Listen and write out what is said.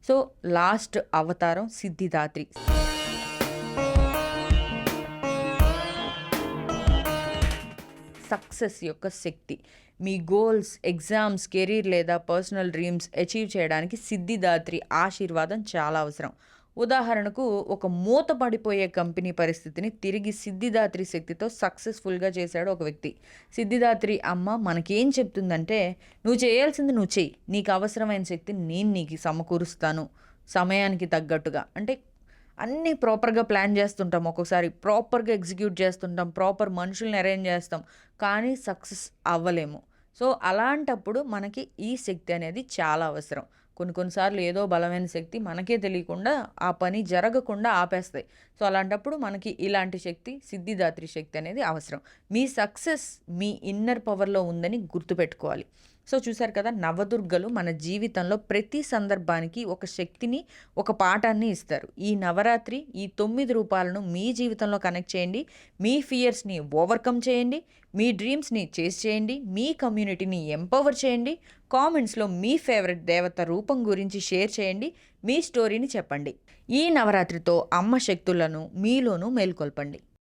So last అవతారం Siddhidatri. Success యొక్క శక్తి. మీ goals, exams, career లేదా పర్సనల్ డ్రీమ్స్ అచీవ్ చేయడానికి సిద్ధిదాత్రి ఆశీర్వాదం చాలా అవసరం. ఉదాహరణకు, ఒక మూత పడిపోయే కంపెనీ పరిస్థితిని తిరిగి సిద్ధిదాత్రి శక్తితో సక్సెస్ఫుల్గా చేశాడు ఒక వ్యక్తి. సిద్ధిదాత్రి అమ్మ మనకేం చెప్తుందంటే, నువ్వు చేయాల్సింది నువ్వు చెయ్యి, నీకు అవసరమైన శక్తిని నేను నీకు సమకూరుస్తాను సమయానికి తగ్గట్టుగా. అంటే అన్నీ ప్రాపర్గా ప్లాన్ చేస్తుంటాం, ఒక్కొక్కసారి ప్రాపర్గా ఎగ్జిక్యూట్ చేస్తుంటాం, ప్రాపర్ మనుషుల్ని అరేంజ్ చేస్తాం, కానీ సక్సెస్ అవ్వలేము. సో అలాంటప్పుడు మనకి ఈ శక్తి అనేది చాలా అవసరం. కొన్నిసార్లు ఏదో బలమైన శక్తి మనకే తెలియకుండా ఆ పని జరగకుండా ఆపేస్తాయి. సో అలాంటప్పుడు మనకి ఇలాంటి శక్తి, సిద్ధిదాత్రి శక్తి అనేది అవసరం. మీ సక్సెస్ మీ ఇన్నర్ పవర్లో ఉందని గుర్తుపెట్టుకోవాలి. సో చూశారు కదా, నవదుర్గలు మన జీవితంలో ప్రతి సందర్భానికి ఒక శక్తిని, ఒక పాఠాన్ని ఇస్తారు. ఈ నవరాత్రి ఈ 9 రూపాలను మీ జీవితంలో కనెక్ట్ చేయండి. మీ ఫియర్స్ని ఓవర్కమ్ చేయండి, మీ డ్రీమ్స్ని చేస్ చేయండి, మీ కమ్యూనిటీని ఎంపవర్ చేయండి. కామెంట్స్లో మీ ఫేవరెట్ దేవత రూపం గురించి షేర్ చేయండి, మీ స్టోరీని చెప్పండి. ఈ నవరాత్రితో అమ్మ శక్తులను మీలోనూ మేల్కొల్పండి.